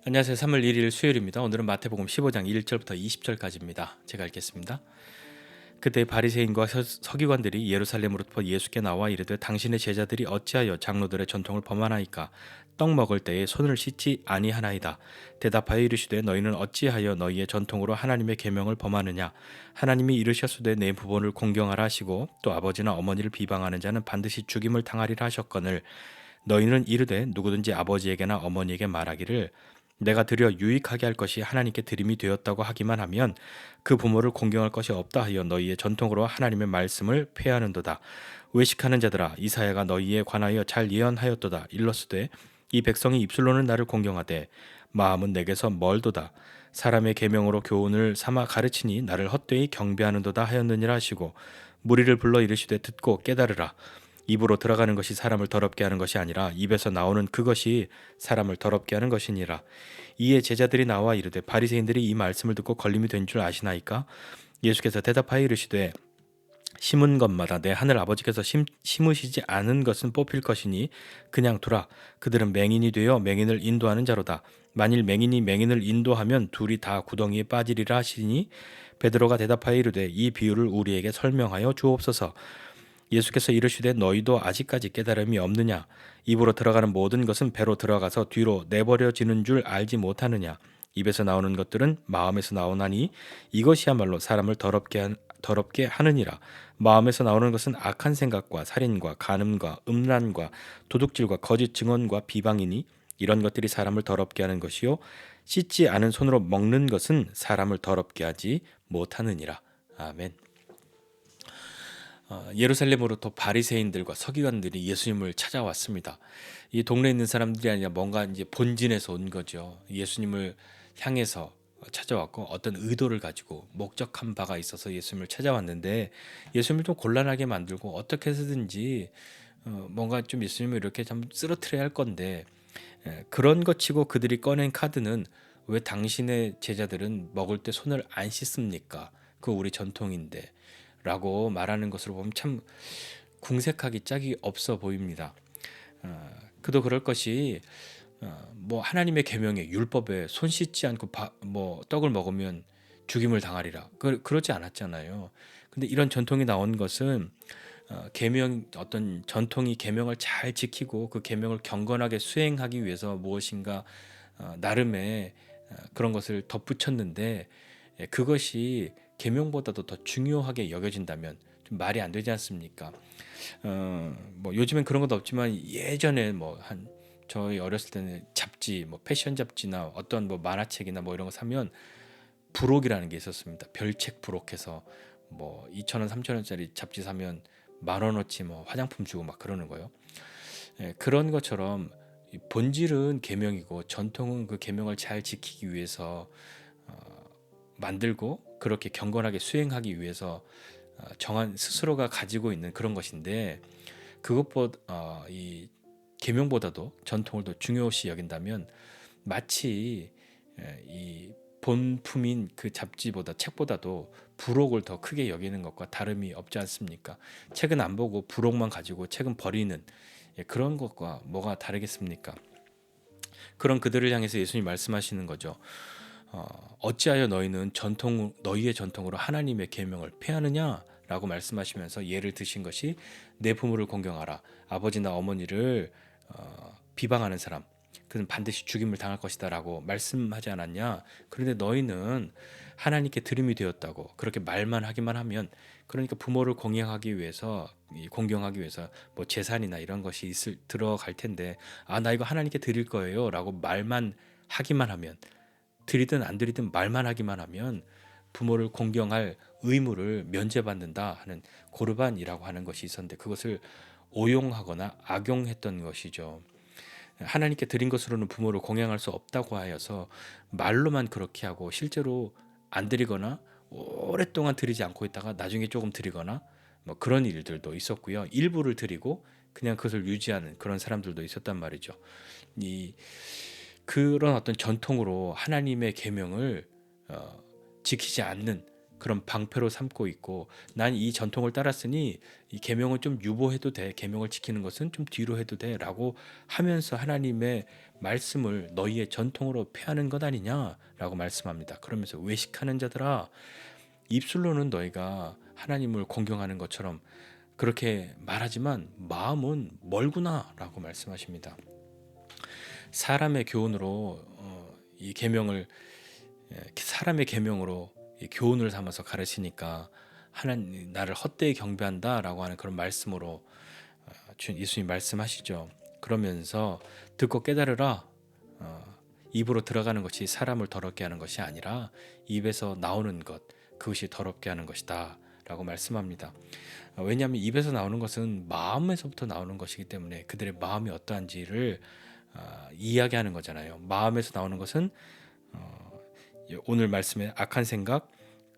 안녕하세요. 3월 1일 수요일입니다. 오늘은 마태복음 15장 1절부터 20절까지입니다. 제가 읽겠습니다. 그때 바리새인과 서기관들이 예루살렘으로부터 예수께 나와 이르되 당신의 제자들이 어찌하여 장로들의 전통을 범하나이까? 떡 먹을 때에 손을 씻지 아니하나이다. 대답하여 이르시되 너희는 어찌하여 너희의 전통으로 하나님의 계명을 범하느냐? 하나님이 이르셨으되 내 부모를 공경하라 하시고 또 아버지나 어머니를 비방하는 자는 반드시 죽임을 당하리라 하셨거늘 너희는 이르되 누구든지 아버지에게나 어머니에게 말하기를 내가 드려 유익하게 할 것이 하나님께 드림이 되었다고 하기만 하면 그 부모를 공경할 것이 없다 하여 너희의 전통으로 하나님의 말씀을 폐하는도다. 외식하는 자들아 이사야가 너희에 관하여 잘 예언하였도다. 일러스되 이 백성이 입술로는 나를 공경하되 마음은 내게서 멀도다. 사람의 계명으로 교훈을 삼아 가르치니 나를 헛되이 경배하는도다 하였느니라 하시고 무리를 불러 이르시되 듣고 깨달으라. 입으로 들어가는 것이 사람을 더럽게 하는 것이 아니라 입에서 나오는 그것이 사람을 더럽게 하는 것이니라. 이에 제자들이 나와 이르되 바리새인들이 이 말씀을 듣고 걸림이 된 줄 아시나이까? 예수께서 대답하여 이르시되 심은 것마다 내 하늘 아버지께서 심으시지 않은 것은 뽑힐 것이니 그냥 두라. 그들은 맹인이 되어 맹인을 인도하는 자로다. 만일 맹인이 맹인을 인도하면 둘이 다 구덩이에 빠지리라 하시니 베드로가 대답하여 이르되 이 비유를 우리에게 설명하여 주옵소서. 예수께서 이르시되 너희도 아직까지 깨달음이 없느냐? 입으로 들어가는 모든 것은 배로 들어가서 뒤로 내버려지는 줄 알지 못하느냐? 입에서 나오는 것들은 마음에서 나오나니 이것이야말로 사람을 더럽게 하느니라. 마음에서 나오는 것은 악한 생각과 살인과 간음과 음란과 도둑질과 거짓 증언과 비방이니 이런 것들이 사람을 더럽게 하는 것이요 씻지 않은 손으로 먹는 것은 사람을 더럽게 하지 못하느니라. 아멘. 예루살렘으로부터 바리새인들과 서기관들이 예수님을 찾아왔습니다. 이 동네에 있는 사람들이 아니라 뭔가 이제 본진에서 온 거죠. 예수님을 향해서 찾아왔고 어떤 의도를 가지고 목적한 바가 있어서 예수님을 찾아왔는데 예수님을 좀 곤란하게 만들고 어떻게 해서든지 뭔가 좀 예수님을 이렇게 좀 쓰러트려야 할 건데 그런 것 치고 그들이 꺼낸 카드는 왜 당신의 제자들은 먹을 때 손을 안 씻습니까? 그거 우리 전통인데 라고 말하는 것으로 보면 참 궁색하기 짝이 없어 보입니다. 그도 그럴 것이 뭐 하나님의 계명에 율법에 손 씻지 않고 뭐 떡을 먹으면 죽임을 당하리라. 그러지 않았잖아요. 근데 이런 전통이 나온 것은 계명 어떤 전통이 계명을 잘 지키고 그 계명을 경건하게 수행하기 위해서 무엇인가 나름의 그런 것을 덧붙였는데 그것이 계명보다도 더 중요하게 여겨진다면 좀 말이 안 되지 않습니까? 뭐 요즘엔 그런 것도 없지만 예전에 뭐 한 저희 어렸을 때는 잡지 뭐 패션 잡지나 어떤 뭐 만화책이나 뭐 이런 거 사면 부록이라는 게 있었습니다. 별책 부록해서 뭐 2,000원, 3,000원짜리 잡지 사면 10,000원어치 뭐 화장품 주고 막 그러는 거예요. 그런 것처럼 본질은 계명이고 전통은 그 계명을 잘 지키기 위해서 만들고 그렇게 경건하게 수행하기 위해서 정한 스스로가 가지고 있는 그런 것인데 그것보다 이 계명보다도 전통을 더 중요시 여긴다면 마치 이 본품인 그 잡지보다 책보다도 부록을 더 크게 여기는 것과 다름이 없지 않습니까? 책은 안 보고 부록만 가지고 책은 버리는 그런 것과 뭐가 다르겠습니까? 그런 그들을 향해서 예수님이 말씀하시는 거죠. 어찌하여 너희의 전통으로 하나님의 계명을 폐하느냐라고 말씀하시면서 예를 드신 것이 내 부모를 공경하라. 아버지나 어머니를 비방하는 사람 그는 반드시 죽임을 당할 것이다라고 말씀하지 않았냐? 그런데 너희는 하나님께 들음이 되었다고 그렇게 말만 하기만 하면 그러니까 부모를 공경하기 위해서 뭐 재산이나 이런 것이 들어갈 텐데 나 이거 하나님께 드릴 거예요라고 말만 하기만 하면 드리든 안 드리든 말만 하기만 하면 부모를 공경할 의무를 면제받는다 하는 고르반이라고 하는 것이 있었는데 그것을 오용하거나 악용했던 것이죠. 하나님께 드린 것으로는 부모를 공양할 수 없다고 하여서 말로만 그렇게 하고 실제로 안 드리거나 오랫동안 드리지 않고 있다가 나중에 조금 드리거나 뭐 그런 일들도 있었고요. 일부를 드리고 그냥 그것을 유지하는 그런 사람들도 있었단 말이죠. 이 그런 어떤 전통으로 하나님의 계명을 지키지 않는 그런 방패로 삼고 있고, 난 이 전통을 따랐으니 이 계명은 좀 유보해도 돼, 계명을 지키는 것은 좀 뒤로 해도 돼라고 하면서 하나님의 말씀을 너희의 전통으로 폐하는 것 아니냐라고 말씀합니다. 그러면서 외식하는 자들아, 입술로는 너희가 하나님을 공경하는 것처럼 그렇게 말하지만 마음은 멀구나라고 말씀하십니다. 사람의 교훈으로 이 계명을 사람의 계명으로 이 교훈을 삼아서 가르치니까 하나님 나를 헛되이 경배한다라고 하는 그런 말씀으로 예수님 말씀하시죠. 그러면서 듣고 깨달으라, 입으로 들어가는 것이 사람을 더럽게 하는 것이 아니라 입에서 나오는 것, 그것이 더럽게 하는 것이다 라고 말씀합니다. 왜냐하면 입에서 나오는 것은 마음에서부터 나오는 것이기 때문에 그들의 마음이 어떠한지를 이야기하는 거잖아요. 마음에서 나오는 것은 오늘 말씀에 악한 생각,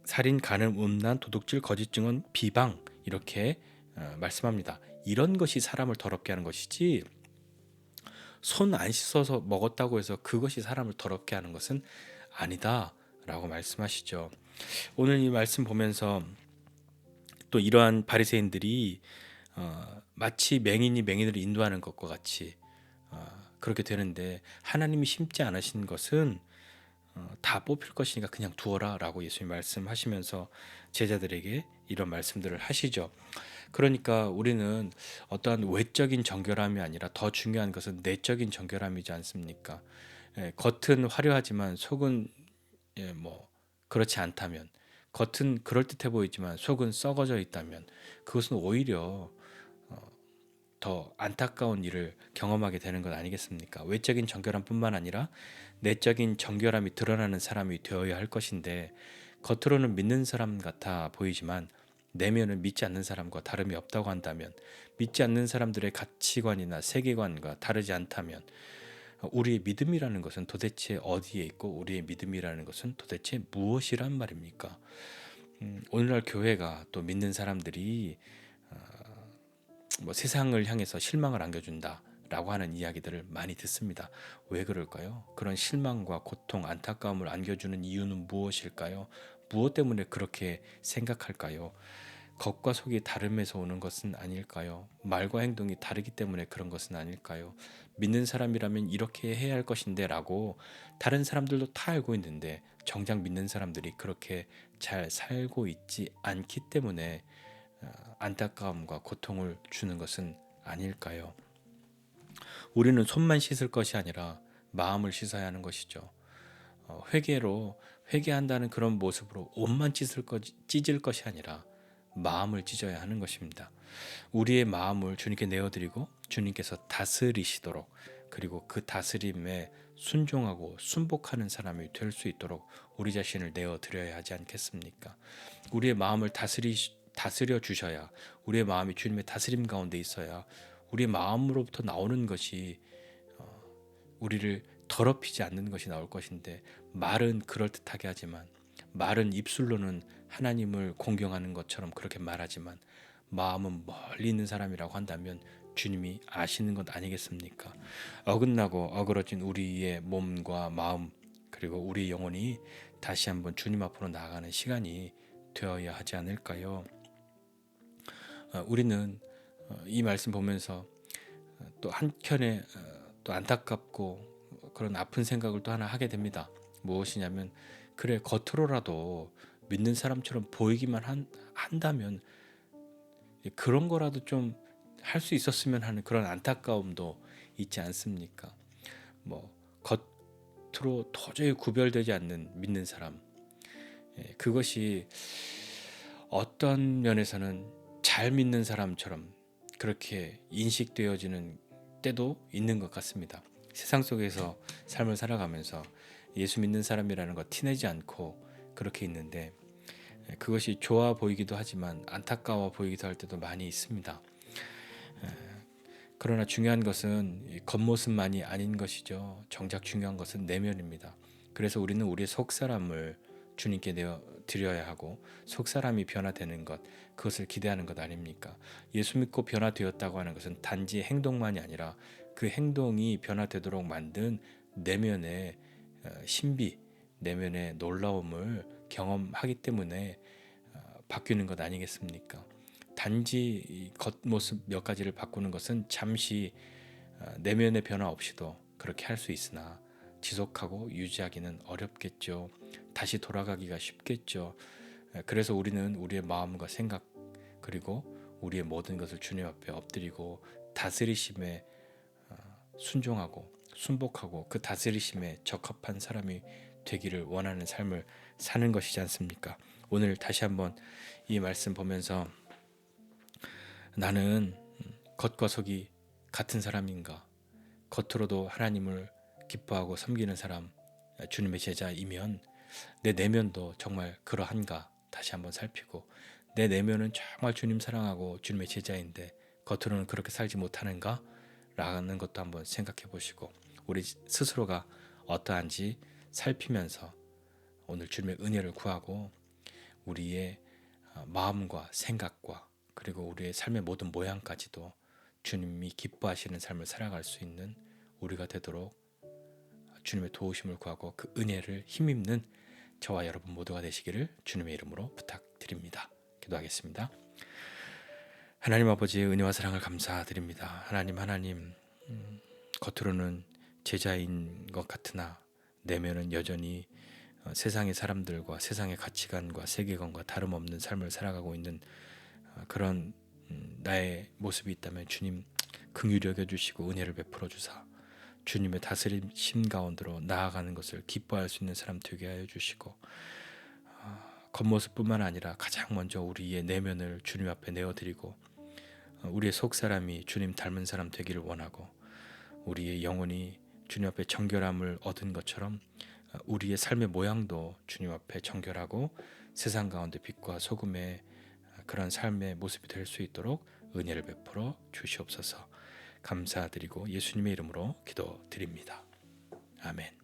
살인, 간음, 음란, 도둑질, 거짓 증언, 비방 이렇게 말씀합니다. 이런 것이 사람을 더럽게 하는 것이지, 손 안 씻어서 먹었다고 해서 그것이 사람을 더럽게 하는 것은 아니다 라고 말씀하시죠. 오늘 이 말씀 보면서 또 이러한 바리새인들이 마치 맹인이 맹인을 인도하는 것과 같이 그렇게 되는데, 하나님이 심지 않으신 것은 다 뽑힐 것이니까 그냥 두어라 라고 예수님 말씀하시면서 제자들에게 이런 말씀들을 하시죠. 그러니까 우리는 어떠한 외적인 정결함이 아니라 더 중요한 것은 내적인 정결함이지 않습니까? 겉은 화려하지만 속은 뭐 그렇지 않다면, 겉은 그럴듯해 보이지만 속은 썩어져 있다면 그것은 오히려 더 안타까운 일을 경험하게 되는 것 아니겠습니까? 외적인 정결함뿐만 아니라 내적인 정결함이 드러나는 사람이 되어야 할 것인데, 겉으로는 믿는 사람 같아 보이지만 내면은 믿지 않는 사람과 다름이 없다고 한다면, 믿지 않는 사람들의 가치관이나 세계관과 다르지 않다면 우리의 믿음이라는 것은 도대체 어디에 있고 우리의 믿음이라는 것은 도대체 무엇이란 말입니까? 오늘날 교회가 또 믿는 사람들이 뭐 세상을 향해서 실망을 안겨준다 라고 하는 이야기들을 많이 듣습니다. 왜 그럴까요? 그런 실망과 고통, 안타까움을 안겨주는 이유는 무엇일까요? 무엇 때문에 그렇게 생각할까요? 겉과 속이 다름에서 오는 것은 아닐까요? 말과 행동이 다르기 때문에 그런 것은 아닐까요? 믿는 사람이라면 이렇게 해야 할 것인데 라고 다른 사람들도 다 알고 있는데 정작 믿는 사람들이 그렇게 잘 살고 있지 않기 때문에 안타까움과 고통을 주는 것은 아닐까요? 우리는 손만 씻을 것이 아니라 마음을 씻어야 하는 것이죠. 회개한다는 그런 모습으로 옷만 찢을 것이 아니라 마음을 찢어야 하는 것입니다. 우리의 마음을 주님께 내어드리고 주님께서 다스리시도록, 그리고 그 다스림에 순종하고 순복하는 사람이 될 수 있도록 우리 자신을 내어드려야 하지 않겠습니까? 우리의 마음을 다스려 주셔야, 우리의 마음이 주님의 다스림 가운데 있어야 우리의 마음으로부터 나오는 것이 우리를 더럽히지 않는 것이 나올 것인데, 말은 그럴듯하게 하지만, 말은 입술로는 하나님을 공경하는 것처럼 그렇게 말하지만 마음은 멀리 있는 사람이라고 한다면 주님이 아시는 것 아니겠습니까? 어긋나고 어그러진 우리의 몸과 마음, 그리고 우리 영혼이 다시 한번 주님 앞으로 나아가는 시간이 되어야 하지 않을까요? 우리는 이 말씀 보면서 또 한켠에 또 안타깝고 그런 아픈 생각을 또 하나 하게 됩니다. 무엇이냐면, 그래 겉으로라도 믿는 사람처럼 보이기만 한다면 그런 거라도 좀 할 수 있었으면 하는 그런 안타까움도 있지 않습니까? 뭐 겉으로 도저히 구별되지 않는 믿는 사람, 그것이 어떤 면에서는 잘 믿는 사람처럼 그렇게 인식되어지는 때도 있는 것 같습니다. 세상 속에서 삶을 살아가면서 예수 믿는 사람이라는 거 티내지 않고 그렇게 있는데, 그것이 좋아 보이기도 하지만 안타까워 보이기도 할 때도 많이 있습니다. 그러나 중요한 것은 겉모습만이 아닌 것이죠. 정작 중요한 것은 내면입니다. 그래서 우리는 우리의 속사람을 주님께 내어 드려야 하고, 속사람이 변화되는 것, 그것을 기대하는 것 아닙니까? 예수 믿고 변화되었다고 하는 것은 단지 행동만이 아니라 그 행동이 변화되도록 만든 내면의 신비, 내면의 놀라움을 경험하기 때문에 바뀌는 것 아니겠습니까? 단지 이 겉모습 몇 가지를 바꾸는 것은 잠시 내면의 변화 없이도 그렇게 할 수 있으나 지속하고 유지하기는 어렵겠죠. 다시 돌아가기가 쉽겠죠. 그래서 우리는 우리의 마음과 생각 그리고 우리의 모든 것을 주님 앞에 엎드리고 다스리심에 순종하고 순복하고 그 다스리심에 적합한 사람이 되기를 원하는 삶을 사는 것이지 않습니까? 오늘 다시 한번 이 말씀 보면서 나는 겉과 속이 같은 사람인가? 겉으로도 하나님을 기뻐하고 섬기는 사람, 주님의 제자이면 내 내면도 정말 그러한가? 다시 한번 살피고 내 내면은 정말 주님 사랑하고 주님의 제자인데 겉으로는 그렇게 살지 못하는가? 라는 것도 한번 생각해 보시고 우리 스스로가 어떠한지 살피면서 오늘 주님의 은혜를 구하고 우리의 마음과 생각과 그리고 우리의 삶의 모든 모양까지도 주님이 기뻐하시는 삶을 살아갈 수 있는 우리가 되도록 주님의 도우심을 구하고 그 은혜를 힘입는 저와 여러분 모두가 되시기를 주님의 이름으로 부탁드립니다. 기도하겠습니다. 하나님 아버지의 은혜와 사랑을 감사드립니다. 하나님 겉으로는 제자인 것 같으나 내면은 여전히 세상의 사람들과 세상의 가치관과 세계관과 다름없는 삶을 살아가고 있는 그런 나의 모습이 있다면 주님 긍휼히 여겨주시고 은혜를 베풀어 주사 주님의 다스리심 가운데로 나아가는 것을 기뻐할 수 있는 사람 되게 하여 주시고 겉모습뿐만 아니라 가장 먼저 우리의 내면을 주님 앞에 내어드리고 우리의 속사람이 주님 닮은 사람 되기를 원하고 우리의 영혼이 주님 앞에 정결함을 얻은 것처럼 우리의 삶의 모양도 주님 앞에 정결하고 세상 가운데 빛과 소금의 그런 삶의 모습이 될 수 있도록 은혜를 베풀어 주시옵소서. 감사드리고 예수님의 이름으로 기도드립니다. 아멘.